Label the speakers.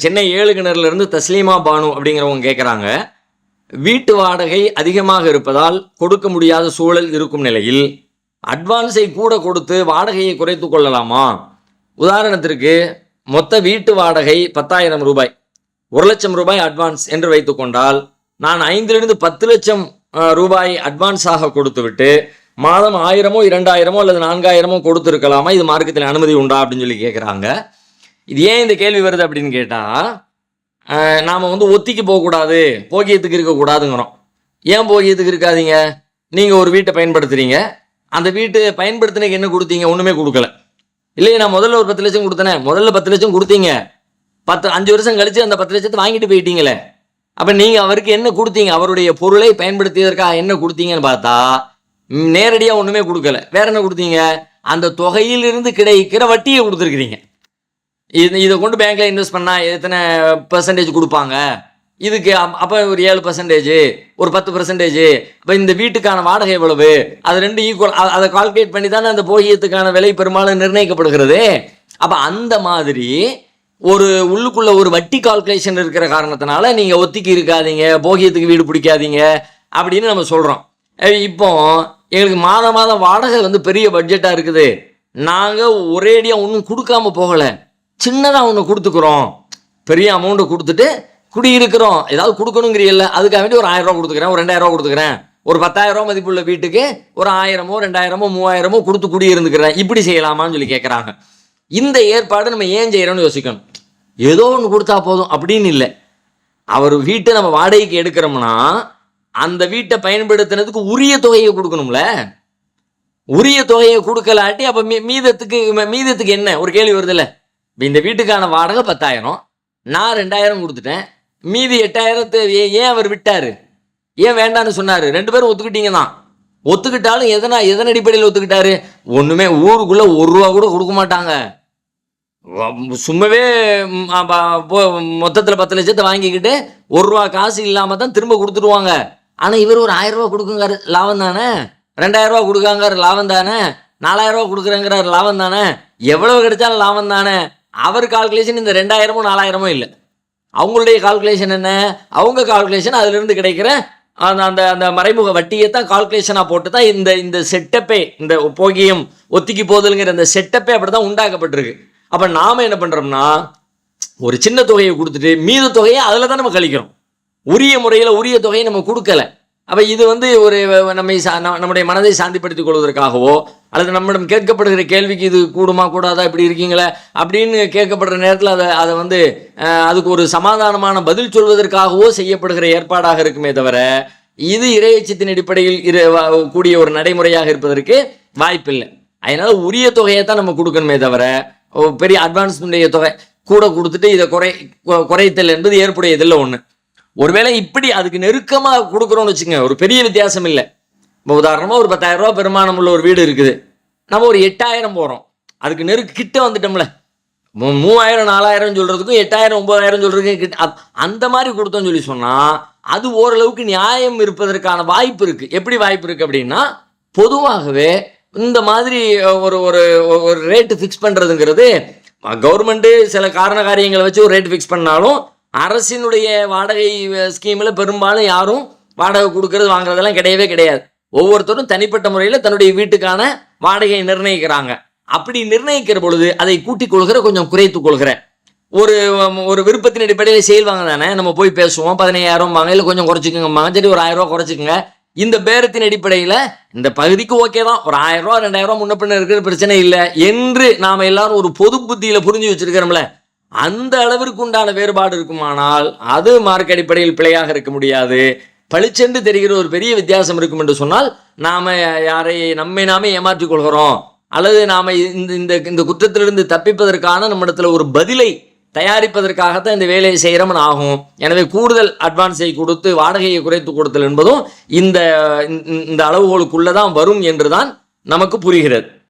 Speaker 1: சென்னை 7 கிணறுல இருந்து தஸ்லீமா பானு அப்படிங்கிறவங்க கேட்குறாங்க, வீட்டு வாடகை அதிகமாக இருப்பதால் கொடுக்க முடியாத சூழல் இருக்கும் நிலையில் அட்வான்ஸை கூட கொடுத்து வாடகையை குறைத்து கொள்ளலாமா? உதாரணத்திற்கு மொத்த வீட்டு வாடகை 10,000 ரூபாய், 1,00,000 ரூபாய் அட்வான்ஸ் என்று வைத்துக்கொண்டால் நான் 5லிருந்து 10 லட்சம் ரூபாய் அட்வான்ஸாக கொடுத்துவிட்டு மாதம் 1000மோ 2000மோ அல்லது 4000மோ கொடுத்துருக்கலாமா? இது மார்க்கத்தில் அனுமதி உண்டா அப்படின்னு சொல்லி கேட்குறாங்க. இது ஏன் இந்த கேள்வி வருது அப்படின்னு கேட்டால், நாம் ஒத்திக்கு போகக்கூடாது, போகியத்துக்கு இருக்கக்கூடாதுங்கிறோம். ஏன் போகியத்துக்கு இருக்காதீங்க? நீங்கள் ஒரு வீட்டை பயன்படுத்துகிறீங்க, அந்த வீட்டு பயன்படுத்தினக்கு என்ன கொடுத்தீங்க? ஒன்றுமே கொடுக்கல. இல்லையே, நான் முதல்ல ஒரு 10 லட்சம் கொடுத்தேனே, முதல்ல 10 லட்சம் கொடுத்தீங்க, 5 வருஷம் கழித்து அந்த 10 லட்சத்தை வாங்கிட்டு போயிட்டீங்களே. அப்போ நீங்கள் அவருக்கு என்ன கொடுத்தீங்க? அவருடைய பொருளை பயன்படுத்தியதற்காக என்ன கொடுத்தீங்கன்னு பார்த்தா நேரடியாக ஒன்றுமே கொடுக்கல. வேற என்ன கொடுத்தீங்க? அந்த தொகையிலிருந்து கிடைக்கிற வட்டியை கொடுத்துருக்கிறீங்க. இதை கொண்டு பேங்க்ல இன்வெஸ்ட் பண்ணால் எத்தனை பெர்சன்டேஜ் கொடுப்பாங்க? இதுக்கு அப்போ ஒரு 7%, ஒரு 10%. இப்போ இந்த வீட்டுக்கான வாடகை எவ்வளவு? அது ரெண்டு ஈக்குவல். அதை கால்குலேட் பண்ணி தானே அந்த போகியத்துக்கான விலை பெரும்பாலும் நிர்ணயிக்கப்படுகிறது. அப்போ அந்த மாதிரி ஒரு உள்ளுக்குள்ள ஒரு வட்டி கால்குலேஷன் இருக்கிற காரணத்தினால நீங்கள் ஒத்திக்கு இருக்காதீங்க, போகியத்துக்கு வீடு பிடிக்காதீங்க அப்படின்னு நம்ம சொல்கிறோம். இப்போ எங்களுக்கு மாதம் வாடகை பெரிய பட்ஜெட்டாக இருக்குது, நாங்கள் ஒரேடியாக ஒன்றும் கொடுக்காம போகலை, சின்னதாக ஒன்று கொடுத்துக்கிறோம், பெரிய அமௌண்ட்டை கொடுத்துட்டு குடியிருக்கிறோம், ஏதாவது கொடுக்கணுங்கிறீல்ல, அதுக்காக வேண்டி ஒரு 1000 ரூபா கொடுத்துக்கிறேன், ஒரு 2000 ரூபா கொடுத்துக்கிறேன், ஒரு 10,000 ரூபா மதிப்புள்ள வீட்டுக்கு ஒரு 1000மோ 2000மோ 3000மோ கொடுத்து குடியிருந்துக்கிறேன், இப்படி செய்யலாமான்னு சொல்லி கேட்குறாங்க. இந்த ஏற்பாடு நம்ம ஏன் செய்கிறோம்னு யோசிக்கணும். ஏதோ ஒன்று கொடுத்தா போதும் அப்படின்னு இல்லை. அவர் வீட்டை நம்ம வாடகைக்கு எடுக்கிறோம்னா அந்த வீட்டை பயன்படுத்தினதுக்கு உரிய தொகையை கொடுக்கணும்ல. உரிய தொகையை கொடுக்கலாட்டி அப்போ மீதத்துக்கு என்ன ஒரு கேள்வி வருது இல்லை? இந்த வீட்டுக்கான வாடகை 10,000, நான் 2000 கொடுத்துட்டேன், மீதி 8,000 ஏன் அவர் விட்டார்? ஏன் வேண்டான்னு சொன்னார்? 2 பேரும் ஒத்துக்கிட்டீங்க தான். ஒத்துக்கிட்டாலும் எதன் அடிப்படையில் ஒத்துக்கிட்டாரு? ஒன்றுமே, ஊருக்குள்ளே 1 ரூபா கூட கொடுக்க மாட்டாங்க. சும்மாவே மொத்தத்தில் 10 லட்சத்தை வாங்கிக்கிட்டு 1 ரூபா காசு இல்லாமல் தான் திரும்ப கொடுத்துருவாங்க. ஆனால் இவர் ஒரு 1000 ரூபா கொடுக்குங்காரு, லாபம் தானே. 2000 ரூபா கொடுக்காங்காரு, லாபம் தானே. 4000 ரூபா கொடுக்குறேங்கிறாரு, லாபம் தானே. எவ்வளவு கிடைச்சாலும் லாபம் தானே. அவர் கால்குலேஷன் இந்த 2000மோ 4000மோ இல்லை. அவங்களுடைய கால்குலேஷன் என்ன? அவங்க கால்குலேஷன் அதிலிருந்து கிடைக்கிற அந்த அந்த மறைமுக வட்டியை தான் கால்குலேஷனாக போட்டு தான் இந்த செட்டப்பே, இந்த போகியம் ஒத்திக்கு போதலுங்கிற இந்த செட்டப்பே அப்படி தான் உண்டாக்கப்பட்டிருக்கு. அப்போ நாம் என்ன பண்ணுறோம்னா, ஒரு சின்ன தொகையை கொடுத்துட்டு மீத தொகையை அதில் தான் நம்ம கழிக்கிறோம். உரிய முறையில் உரிய தொகையை நம்ம கொடுக்கல. அப்போ இது ஒரு நம்முடைய மனதை சாந்திப்படுத்திக் கொள்வதற்காகவோ அல்லது நம்மிடம் கேட்கப்படுகிற கேள்விக்கு இது கூடுமா கூடாதா இப்படி இருக்கீங்களே அப்படின்னு கேட்கப்படுற நேரத்தில் அதை அதுக்கு ஒரு சமாதானமான பதில் சொல்வதற்காகவோ செய்யப்படுகிற ஏற்பாடாக இருக்குமே தவிர, இது இறையச்சத்தின் அடிப்படையில் கூடிய ஒரு நடைமுறையாக இருப்பதற்கு வாய்ப்பில்லை. அதனால உரிய தொகையை தான் நம்ம கொடுக்கணுமே தவிர பெரிய அட்வான்ஸுடைய தொகை கூட கொடுத்துட்டு இதை குறைத்தல் என்பது ஏற்புடையதில்லை. ஒன்று, ஒருவேளை இப்படி அதுக்கு நெருக்கமாக கொடுக்குறோன்னு வச்சுங்க, ஒரு பெரிய வித்தியாசம் இல்லை. இப்போ உதாரணமாக ஒரு 10,000 ரூபா பெருமானம் உள்ள ஒரு வீடு இருக்குது, நம்ம ஒரு 8,000 போகிறோம், அதுக்கு கிட்ட வந்துட்டோம்ல. 3000 4000 சொல்கிறதுக்கும் 8,000 9,000 சொல்கிறதுக்கும் கிட்ட, அந்த மாதிரி கொடுத்தோன்னு சொல்லி சொன்னால் அது ஓரளவுக்கு நியாயம் இருப்பதற்கான வாய்ப்பு இருக்குது. எப்படி வாய்ப்பு இருக்குது அப்படின்னா, பொதுவாகவே இந்த மாதிரி ஒரு ரேட்டு ஃபிக்ஸ் பண்ணுறதுங்கிறது கவர்மெண்ட்டு சில காரண காரியங்களை வச்சு ஒரு ரேட்டு ஃபிக்ஸ் பண்ணாலும் அரசினுடைய வாடகை ஸ்கீமில் பெரும்பாலும் யாரும் வாடகை கொடுக்கறது வாங்குறதெல்லாம் கிடையவே கிடையாது. ஒவ்வொருத்தரும் தனிப்பட்ட முறையில் தன்னுடைய வீட்டுக்கான வாடகையை நிர்ணயிக்கிறாங்க. அப்படி நிர்ணயிக்கிற பொழுது அதை கூட்டிக் கொள்கிற, கொஞ்சம் குறைத்து கொள்கிற ஒரு விருப்பத்தின் அடிப்படையில் செய்வாங்க தானே. நம்ம போய் பேசுவோம், 15,000 வாங்க, இல்லை கொஞ்சம் குறைச்சிக்கோங்க, சரி ஒரு 1000 ரூபா குறைச்சிக்கோங்க. இந்த பேரத்தின் அடிப்படையில் இந்த பகுதிக்கு ஓகே தான், ஒரு 1000 ரூபா 2000 ரூபா முன்ன பின்ன இருக்கிற பிரச்சனை இல்லை என்று நாம் எல்லாரும் ஒரு பொது புத்தியில் புரிஞ்சு வச்சிருக்கிறோம்ல. அந்த அளவிற்கு உண்டான வேறுபாடு இருக்குமானால் அது மார்க்க அடிப்படையில் பிழையாக இருக்க முடியாது. பளிச்சென்று தெரிகிற ஒரு பெரிய வித்தியாசம் இருக்கும் என்று சொன்னால் நம்மை நாமே ஏமாற்றிக் கொள்கிறோம், அல்லது நாம் இந்த குற்றத்திலிருந்து தப்பிப்பதற்கான நம்மிடத்தில் ஒரு பதிலை தயாரிப்பதற்காகத்தான் இந்த வேலையை செய்கிறோம்னு ஆகும். எனவே கூடுதல் அட்வான்ஸை கொடுத்து வாடகையை குறைத்து கொடுத்தல் என்பதும் இந்த அளவுகோலுக்குள்ளே தான் வரும் என்று தான் நமக்கு புரிகிறது.